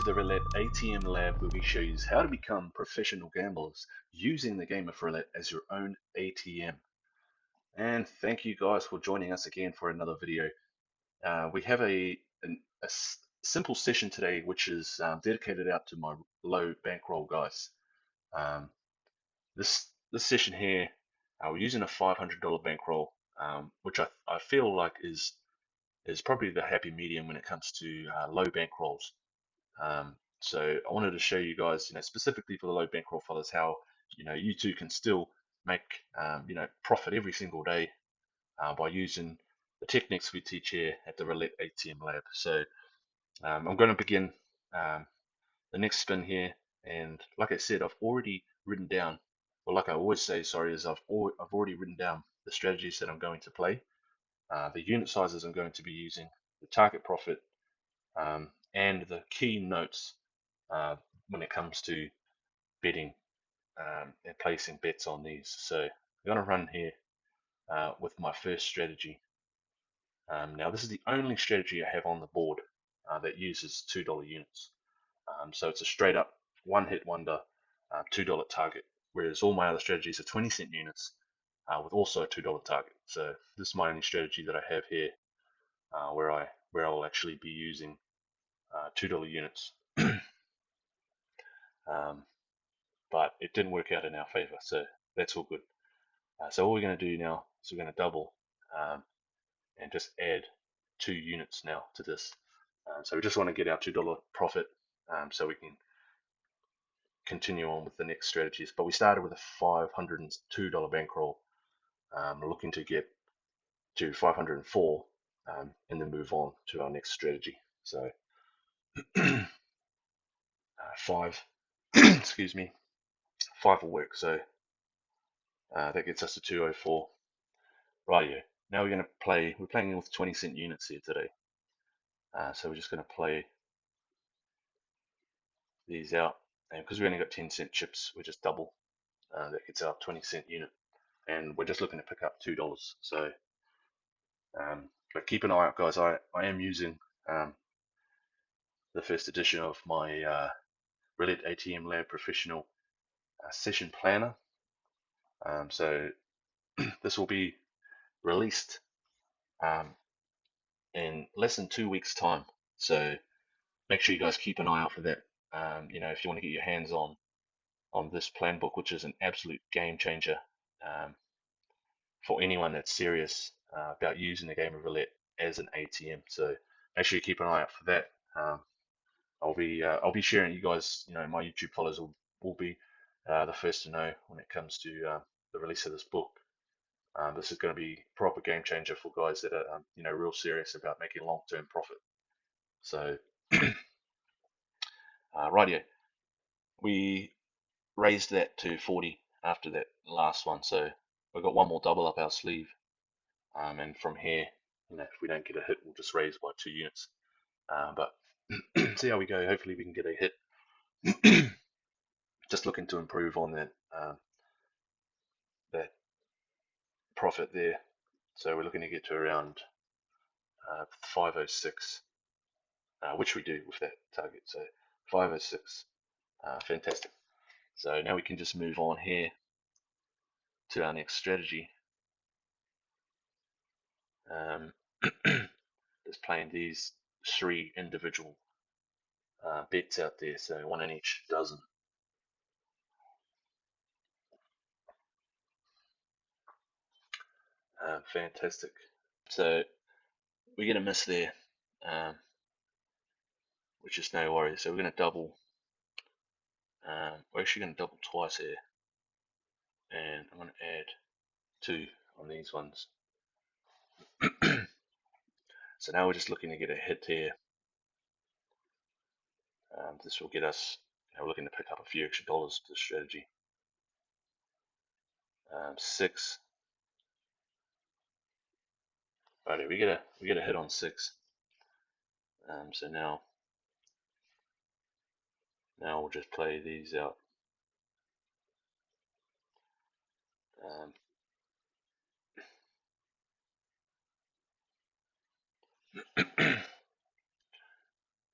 the Roulette ATM lab, where we show you how to become professional gamblers using the game of roulette as your own ATM. And thank you guys for joining us again for another video. We have a simple session today, which is dedicated out to my low bankroll guys. Um, this session here, we're using a $500 bankroll, which I feel like is probably the happy medium when it comes to low bankrolls. So I wanted to show you guys, specifically for the low bankroll fellas, how you too can still make profit every single day by using the techniques we teach here at the Roulette ATM lab. So I'm going to begin the next spin here, and like I said, I've already written down, or like I always say, sorry, is I've already written down the strategies that I'm going to play, the unit sizes I'm going to be using, the target profit, and the key notes when it comes to betting and placing bets on these. So I'm going to run here with my first strategy. Now this is the only strategy I have on the board that uses $2 units. So it's a straight up one hit wonder $2 target, whereas all my other strategies are 20-cent units with also a $2 target. So this is my only strategy that I have here where I'll actually be using $2 units. But it didn't work out in our favor, so that's all good. So all we're going to do now is we're going to double and just add 2 units now to this. So we just want to get our $2 profit so we can continue on with the next strategies. But we started with a $502 bankroll, looking to get to 504 and then move on to our next strategy. So 5, excuse me, 5 will work. So that gets us to 204. Rightio. Now we're playing with 20-cent units here today. So we're just going to play these out. And because we only got 10-cent chips, we just double. That gets our 20-cent unit. And we're just looking to pick up $2. So, but keep an eye out, guys. I am using the first edition of my Roulette ATM Lab Professional Session Planner. So this will be released in less than 2 weeks' time. So make sure you guys keep an eye out for that. If you want to get your hands on this plan book, which is an absolute game changer for anyone that's serious about using the game of roulette as an ATM. So make sure you keep an eye out for that. I'll be sharing you guys. My YouTube followers will be the first to know when it comes to the release of this book. This is going to be a proper game changer for guys that are real serious about making long-term profit. So rightio, we raised that to 40 after that last one, so we've got one more double up our sleeve, and from here, if we don't get a hit, we'll just raise by 2 units. But see how we go. Hopefully we can get a hit. Just looking to improve on that profit there. So we're looking to get to around 506, which we do with that target. So 506, fantastic. So now we can just move on here to our next strategy. Just playing these 3 individual bets out there, so 1 in each dozen. Fantastic. So we get a miss there, which is no worries. So we're going to double. We're actually going to double twice here, and I'm going to add 2 on these ones. So now we're just looking to get a hit here. This will get us, we're looking to pick up a few extra dollars to the strategy. 6. Righty, we get a hit on 6. So now we'll just play these out.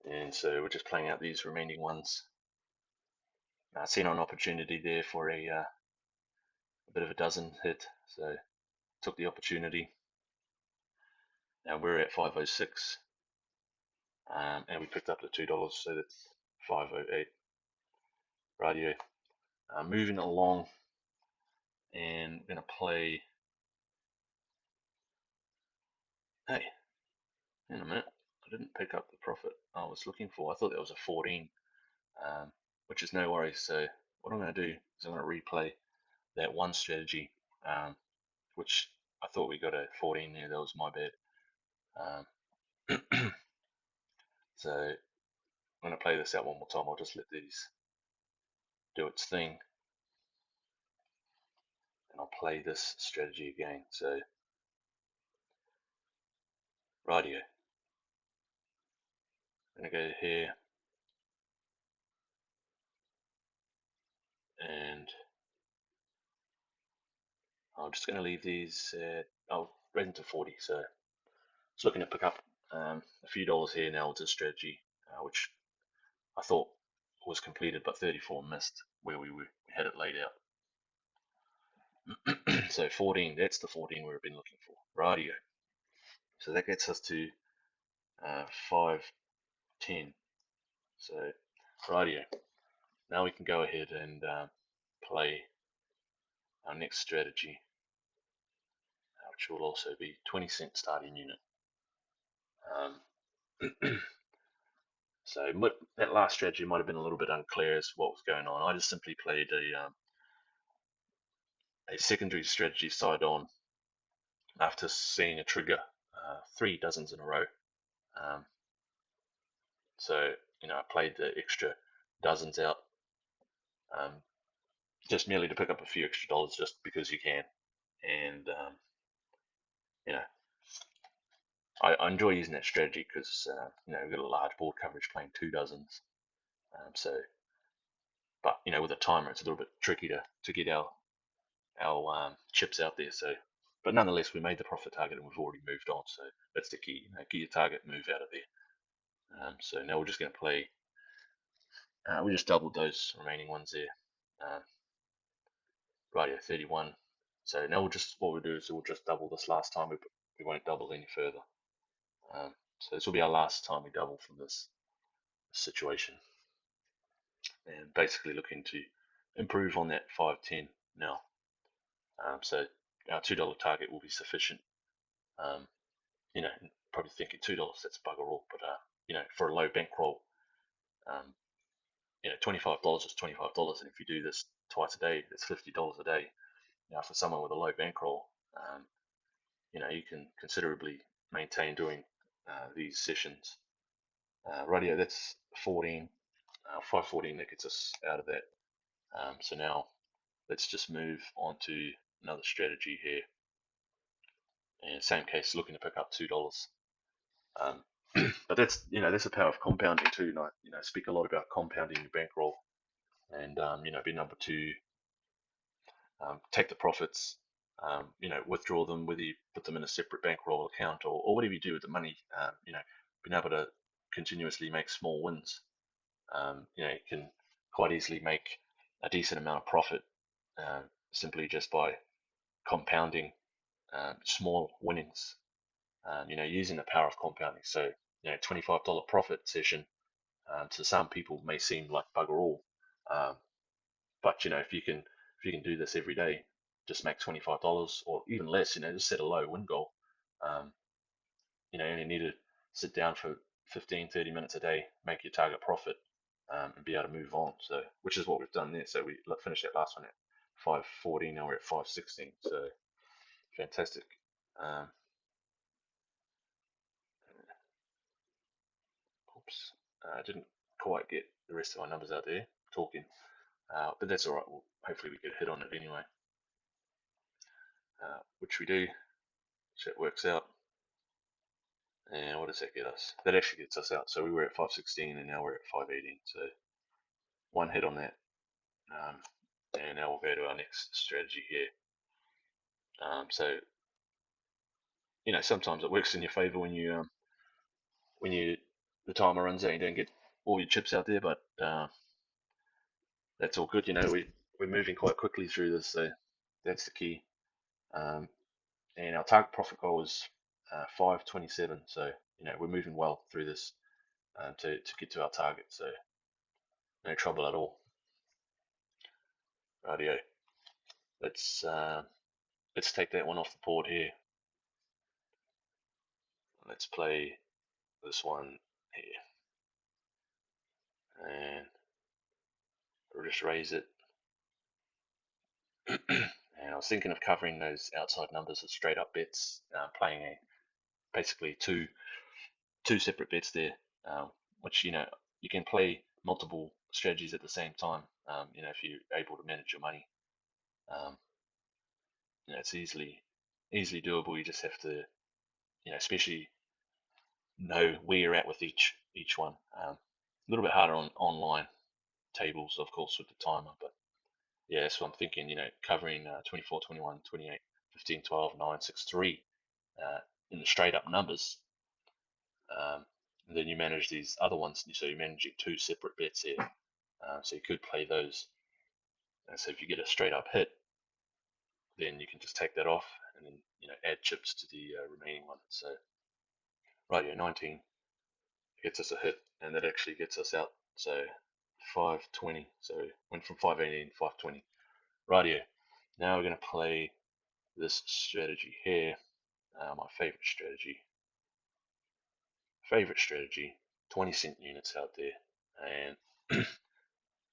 And so we're just playing out these remaining ones. Seen an opportunity there for a bit of a dozen hit, so took the opportunity. Now we're at 506, and we picked up the $2, so that's 508. Radio. Moving along, and I'm gonna play. Hey, in a minute, I didn't pick up the profit I was looking for. I thought that was a 14, which is no worries. So what I'm gonna do is I'm gonna replay that one strategy, which I thought we got a 14 there. That was my bad. So I'm going to play this out one more time. I'll just let these do its thing, and I'll play this strategy again. So, radio. I'm going to go here, and I'm just going to leave these at, right into 40. So, it's looking to pick up a few dollars here now with this strategy, which I thought was completed, but 34 missed where we had it laid out. So 14, that's the 14 we've been looking for. Radio. So that gets us to 510. So radio. Now we can go ahead and play our next strategy, which will also be 20-cent starting unit. So that last strategy might have been a little bit unclear as to what was going on. I just simply played a secondary strategy side on after seeing a trigger 3 dozens in a row. Um, so I played the extra dozens out just merely to pick up a few extra dollars just because you can. And you know, I enjoy using that strategy because we've got a large board coverage playing 2 dozens. So, but with a timer, it's a little bit tricky to get our chips out there. So, but nonetheless, we made the profit target and we've already moved on. So that's the key. Get your target, move out of there. So now we're just going to play. We just doubled those remaining ones there. Radio 31. So now what we'll do is we'll just double this last time. We won't double any further. So this will be our last time we double from this situation, and basically looking to improve on that 510 now. So our $2 target will be sufficient. Um, Probably thinking $2, that's bugger all, but for a low bankroll, um, $25 is $25, and if you do this twice a day, that's $50 a day. Now, for someone with a low bankroll, you can considerably maintain doing these sessions. Radio, that's 14, 514, that gets us out of that. So now let's just move on to another strategy here. And same case, looking to pick up $2. Um, but that's the power of compounding too. And I speak a lot about compounding your bankroll, and being able to take the profits, withdraw them, whether you put them in a separate bankroll account or whatever you do with the money. Being able to continuously make small wins. You can quite easily make a decent amount of profit simply just by compounding small winnings. Using the power of compounding. So, $25 profit session to some people may seem like bugger all, um, but if you can do this every day, just make $25 or even less. Just set a low win goal. Um, you only need to sit down for 15, 30 minutes a day, make your target profit, and be able to move on. So, which is what we've done there. So we finished that last one at 514. Now we're at 516. So fantastic. Um, Oops, I didn't quite get the rest of my numbers out there talking, but that's all right. Hopefully we get a hit on it anyway, which we do. So it works out. And what does that get us? That actually gets us out. So we were at 516 and now we're at 518. So one hit on that. Um, and now we'll go to our next strategy here. So sometimes it works in your favor when you the timer runs out, you don't get all your chips out there, but that's all good. We're moving quite quickly through this, so that's the key. Um, and our target profit goal is 527. So we're moving well through this to get to our target. So no trouble at all. Radio. Let's take that one off the board here. Let's play this one here, and we'll just raise it. And I was thinking of covering those outside numbers as straight up bets, playing basically two separate bets there, which you can play multiple strategies at the same time. If you're able to manage your money, um, it's easily doable. You just have to, especially know where you're at with each one. A little bit harder on online tables, of course, with the timer, but yeah, so I'm thinking, covering 24, 21, 28, 15, 12, 9, 6, 3 in the straight up numbers. And then you manage these other ones, so you're managing two separate bets here. So you could play those. And so if you get a straight up hit, then you can just take that off and then add chips to the remaining one. So right here, 19 gets us a hit, and that actually gets us out. So 520. So went from 518 to 520. Right here. Now we're going to play this strategy here. My favorite strategy. 20-cent units out there, and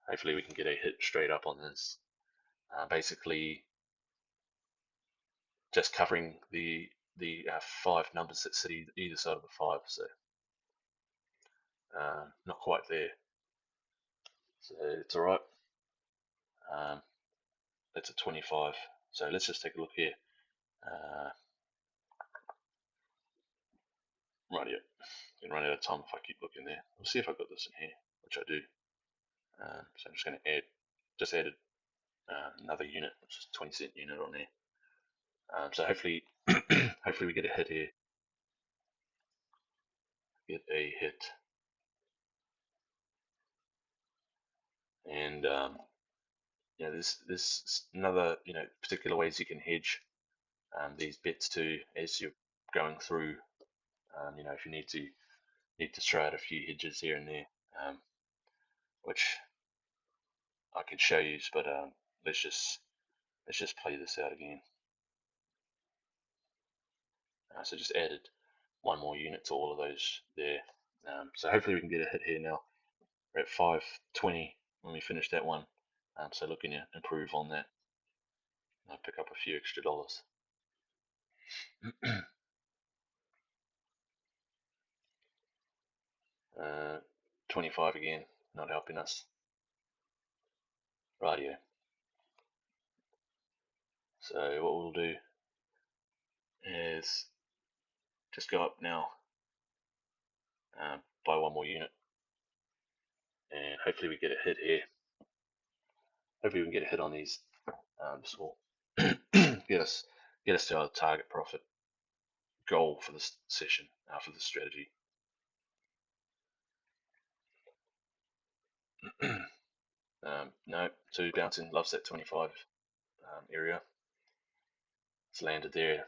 hopefully we can get a hit straight up on this. Basically, just covering the five numbers that sit either side of the five, so not quite there. So it's all right. That's a 25. So let's just take a look here. Right here. Can run out of time if I keep looking there. We'll see if I've got this in here, which I do. So I'm just going to add another unit, which is 20-cent unit on there. So hopefully we get a hit here. Get a hit. And there's another particular ways you can hedge these bets too as you're going through. If you need to throw out a few hedges here and there, which I could show you, but let's just play this out again. So just added one more unit to all of those there. So hopefully we can get a hit here now. We're at 520 when we finish that one. So looking to improve on that. I'll pick up a few extra dollars. 25 again, not helping us. Rightio. So what we'll do is just go up now, buy one more unit, and hopefully we get a hit here. Hopefully we can get a hit on these. This will get us to our target profit goal for this session, for this strategy. No, two bouncing, loves that 25 area. It's landed there.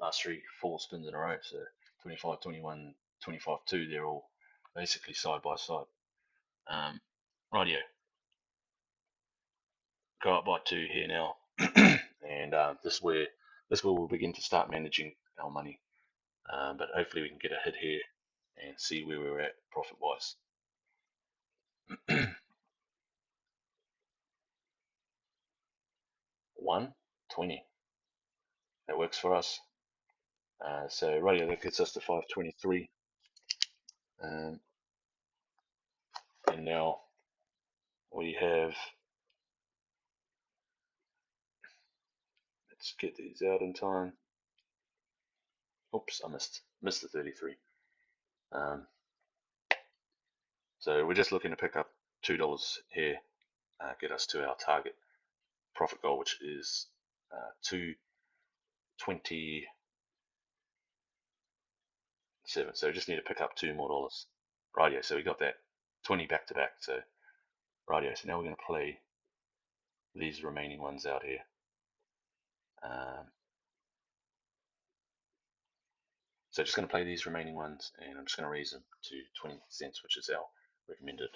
Last four spins in a row. So 25, 21, 25, 2. They're all basically side by side. Rightio. Go up by 2 here now, and this is where we'll begin to start managing our money. But hopefully we can get a hit here and see where we're at profit wise. 120. That works for us. So rightio, that gets us to 523. And now we have, let's get these out in time. Oops, I missed the 33. So we're just looking to pick up $2 here, get us to our target profit goal, which is 227. So we just need to pick up $2 more. Rightio, so we got that 20 back to back. So rightio, so now we're going to play these remaining ones out here. So just going to play these remaining ones, and I'm just going to raise them to 20 cents, which is our recommended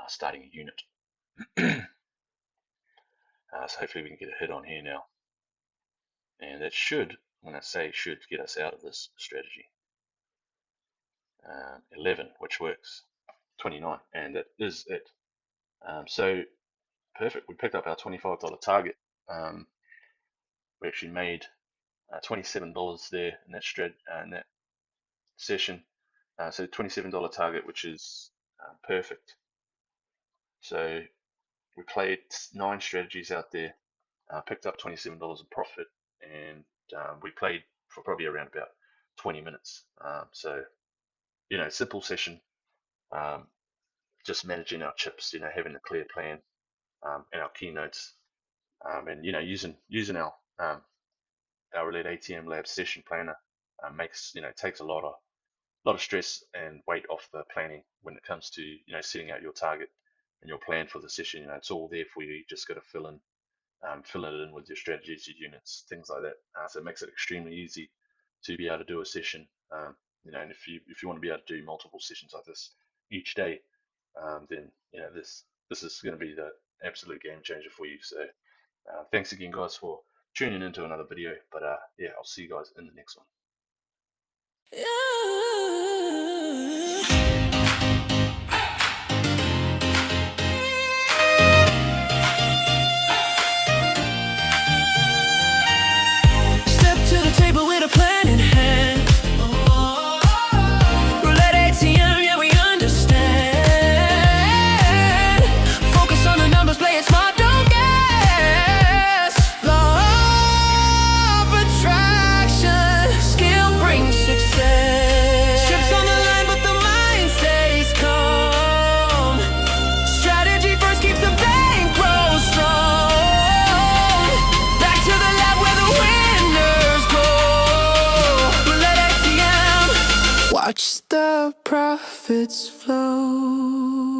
starting unit. So hopefully we can get a hit on here now. And that should, when I say should, get us out of this strategy. 11, which works. 29, and that is it. So perfect. We picked up our $25 target. We actually made $27 there in that session. So $27 target, which is perfect. So we played 9 strategies out there, picked up $27 in profit, and we played for probably around about 20 minutes. So, simple session, just managing our chips, having a clear plan, and our keynotes, and using our Roulette ATM Lab session planner takes a lot of stress and weight off the planning when it comes to setting out your target and your plan for the session. It's all there for you. You just got to fill it in with your strategies, your units, things like that. So it makes it extremely easy to be able to do a session. And if you want to be able to do multiple sessions like this each day, then this is going to be the absolute game changer for you. So thanks again, guys, for tuning into another video. But yeah, I'll see you guys in the next one. Step to the table with a plan in hand. Roulette ATM, yeah, we understand. Focus on the numbers, play it smart, don't guess. Law of attraction, skill brings success. Chips on the line, but the mind stays calm. Strategy first keeps the bankroll strong. Back to the lab where the winners go. Roulette ATM, watch the profits flow.